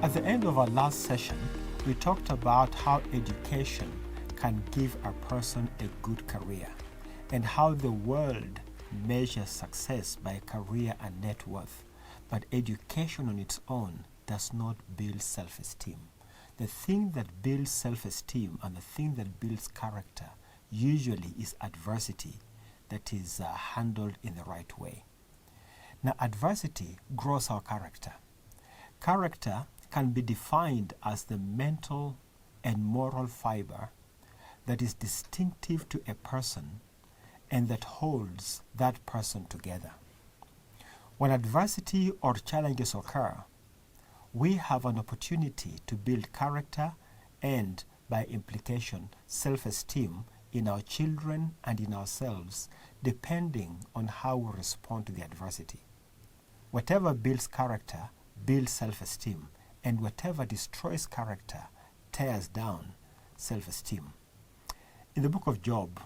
At the end of our last session, we talked about how education can give a person a good career and how the world measures success by career and net worth. But education on its own does not build self-esteem. The thing that builds self-esteem and the thing that builds character usually is adversity that is handled in the right way. Now, adversity grows our character. Character can be defined as the mental and moral fiber that is distinctive to a person and that holds that person together. When adversity or challenges occur, we have an opportunity to build character and, by implication, self-esteem in our children and in ourselves, depending on how we respond to the adversity. Whatever builds character builds self-esteem, and whatever destroys character tears down self-esteem. In the book of Job,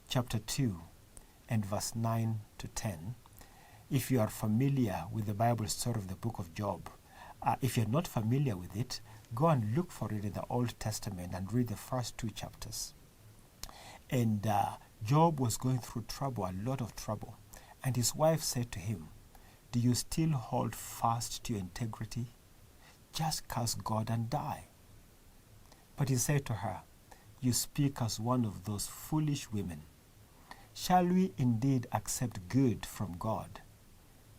chapter 2 and verse 9 to 10, if you are familiar with the Bible story of the book of Job, if you're not familiar with it, go and look for it in the Old Testament and read the first 2 chapters. And Job was going through trouble, a lot of trouble. And his wife said to him, "Do you still hold fast to your integrity? Just curse God and die." But he said to her, "You speak as one of those foolish women. Shall we indeed accept good from God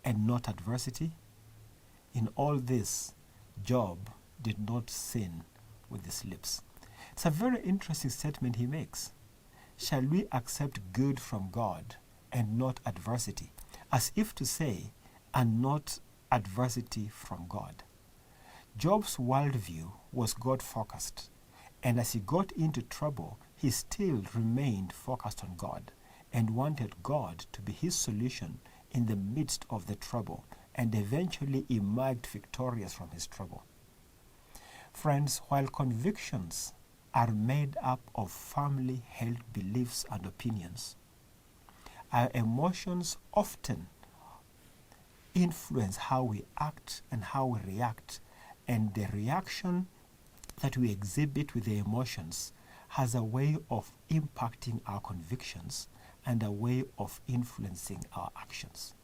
and not adversity?" In all this, Job did not sin with his lips. It's a very interesting statement he makes. Shall we accept good from God and not adversity? As if to say, and not adversity from God. Job's worldview was God-focused, and as he got into trouble, he still remained focused on God and wanted God to be his solution in the midst of the trouble, and eventually emerged victorious from his trouble. Friends, while convictions are made up of firmly held beliefs and opinions, our emotions often influence how we act and how we react, and the reaction that we exhibit with the emotions has a way of impacting our convictions and a way of influencing our actions.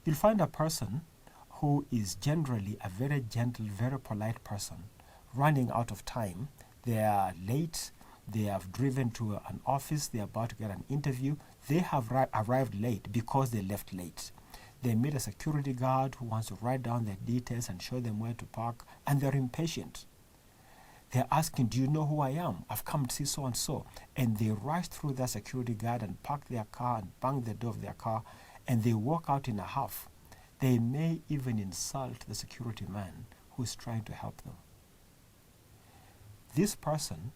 You'll find a person who is generally a very gentle, very polite person running out of time. They are late, they have driven to an office, they're about to get an interview. They have arrived late because they left late. They meet a security guard who wants to write down their details and show them where to park, and they're impatient. They're asking, "Do you know who I am? I've come to see so-and-so." And they rush through that security guard and park their car and bang the door of their car, and they walk out in a huff. They may even insult the security man who is trying to help them. This person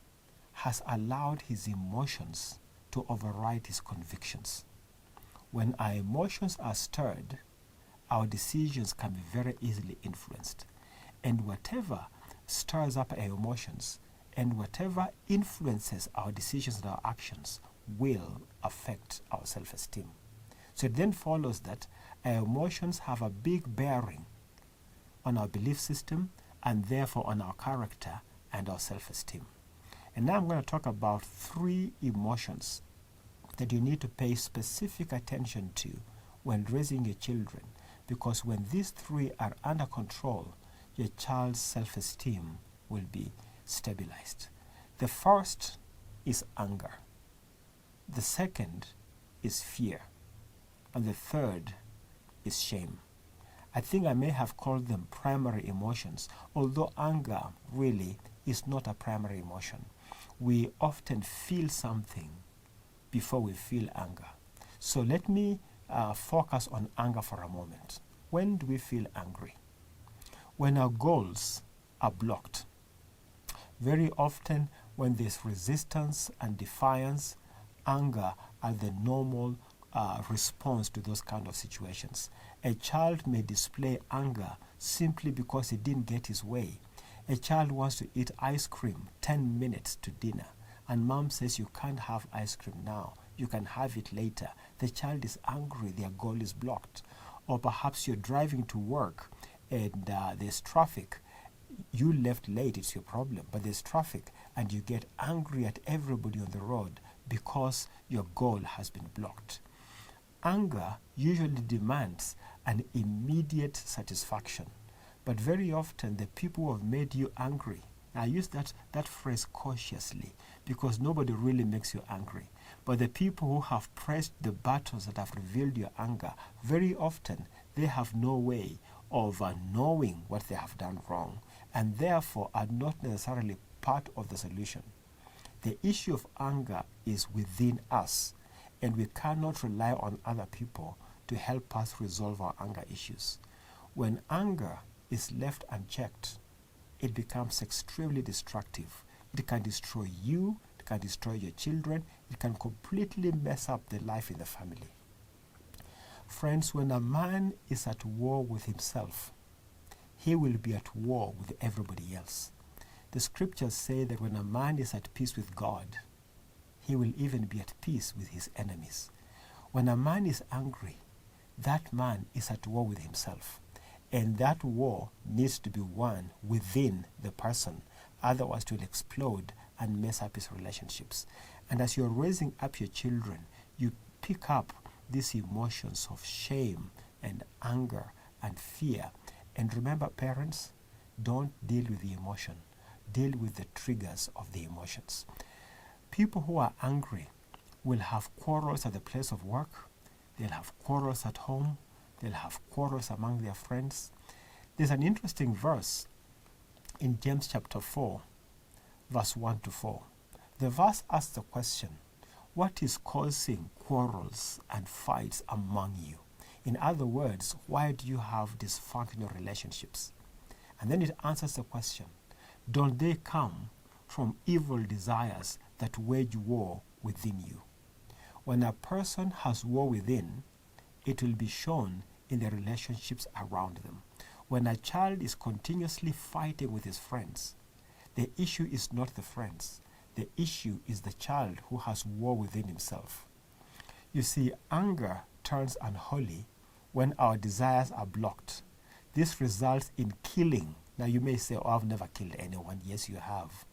has allowed his emotions to override his convictions. When our emotions are stirred, our decisions can be very easily influenced. And whatever stirs up our emotions and whatever influences our decisions and our actions will affect our self-esteem. So it then follows that our emotions have a big bearing on our belief system and therefore on our character and our self-esteem. And now I'm going to talk about 3 emotions that you need to pay specific attention to when raising your children, because when these 3 are under control, your child's self-esteem will be stabilized. The first is anger. The second is fear. And the third is shame. I think I may have called them primary emotions, although anger really is not a primary emotion. We often feel something before we feel anger. So let me focus on anger for a moment. When do we feel angry? When our goals are blocked. Very often when there's resistance and defiance, anger are the normal response to those kind of situations. A child may display anger simply because he didn't get his way. A child wants to eat ice cream 10 minutes to dinner, and mom says you can't have ice cream now, you can have it later. The child is angry, their goal is blocked. Or perhaps you're driving to work and there's traffic You left late, it's your problem, but there's traffic and you get angry at everybody on the road because your goal has been blocked. Anger usually demands an immediate satisfaction, but very often the people who have made you angry, I use that phrase cautiously because nobody really makes you angry, but the people who have pressed the buttons that have revealed your anger, very often they have no way of knowing what they have done wrong, and therefore are not necessarily part of the solution. The issue of anger is within us, and we cannot rely on other people to help us resolve our anger issues. When anger is left unchecked, it becomes extremely destructive. It can destroy you, it can destroy your children, it can completely mess up the life in the family. Friends, when a man is at war with himself, he will be at war with everybody else. The scriptures say that when a man is at peace with God, he will even be at peace with his enemies. When a man is angry, that man is at war with himself. And that war needs to be won within the person. Otherwise, it will explode and mess up his relationships. And as you're raising up your children, you pick up these emotions of shame and anger and fear. And remember, parents, don't deal with the emotion. Deal with the triggers of the emotions. People who are angry will have quarrels at the place of work. They'll have quarrels at home. They'll have quarrels among their friends. There's an interesting verse in James chapter 4, verse 1 to 4. The verse asks the question, what is causing quarrels and fights among you? In other words, why do you have dysfunctional relationships? And then it answers the question, don't they come from evil desires that wage war within you? When a person has war within, it will be shown in the relationships around them. When a child is continuously fighting with his friends, the issue is not the friends. The issue is the child who has war within himself. You see, anger turns unholy when our desires are blocked. This results in killing. Now you may say, oh, I've never killed anyone. Yes, you have.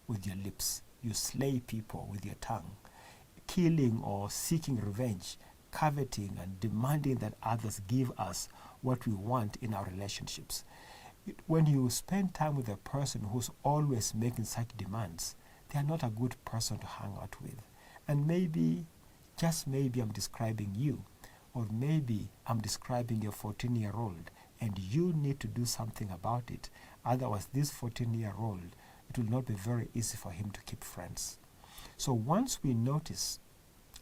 With your lips. You slay people with your tongue. Killing or seeking revenge, coveting and demanding that others give us what we want in our relationships. When you spend time with a person who's always making such demands, they are not a good person to hang out with. And maybe, just maybe I'm describing you, or maybe I'm describing your 14-year-old, and you need to do something about it. Otherwise, this 14-year-old, it will not be very easy for him to keep friends. So once we notice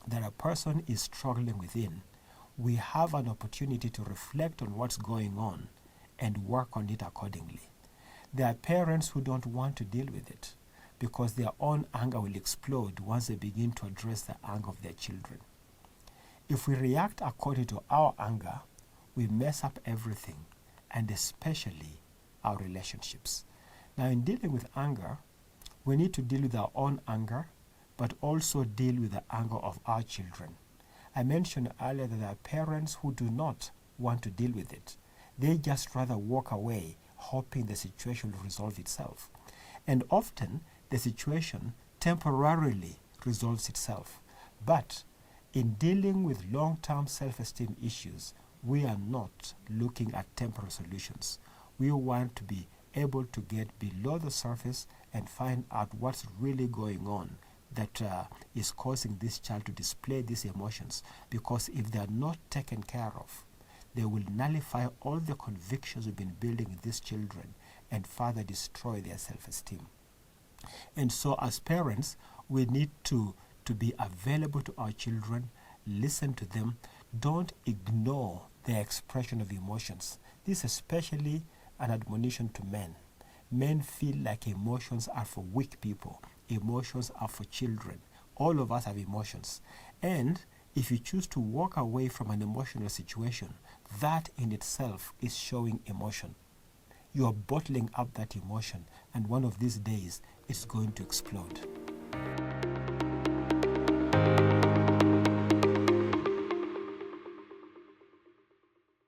that a person is struggling within, we have an opportunity to reflect on what's going on and work on it accordingly. There are parents who don't want to deal with it because their own anger will explode once they begin to address the anger of their children. If we react according to our anger, we mess up everything, and especially our relationships. Now, in dealing with anger, we need to deal with our own anger, but also deal with the anger of our children. I mentioned earlier that there are parents who do not want to deal with it. They just rather walk away, hoping the situation will resolve itself. And often, the situation temporarily resolves itself. But in dealing with long-term self-esteem issues, we are not looking at temporary solutions. We want to be able to get below the surface and find out what's really going on that is causing this child to display these emotions. Because if they are not taken care of, they will nullify all the convictions we've been building in these children and further destroy their self-esteem. And so as parents, we need to be available to our children, listen to them, don't ignore their expression of emotions. This is especially an admonition to men. Men feel like emotions are for weak people. Emotions are for children. All of us have emotions. And if you choose to walk away from an emotional situation, that in itself is showing emotion. You are bottling up that emotion, and one of these days it's going to explode.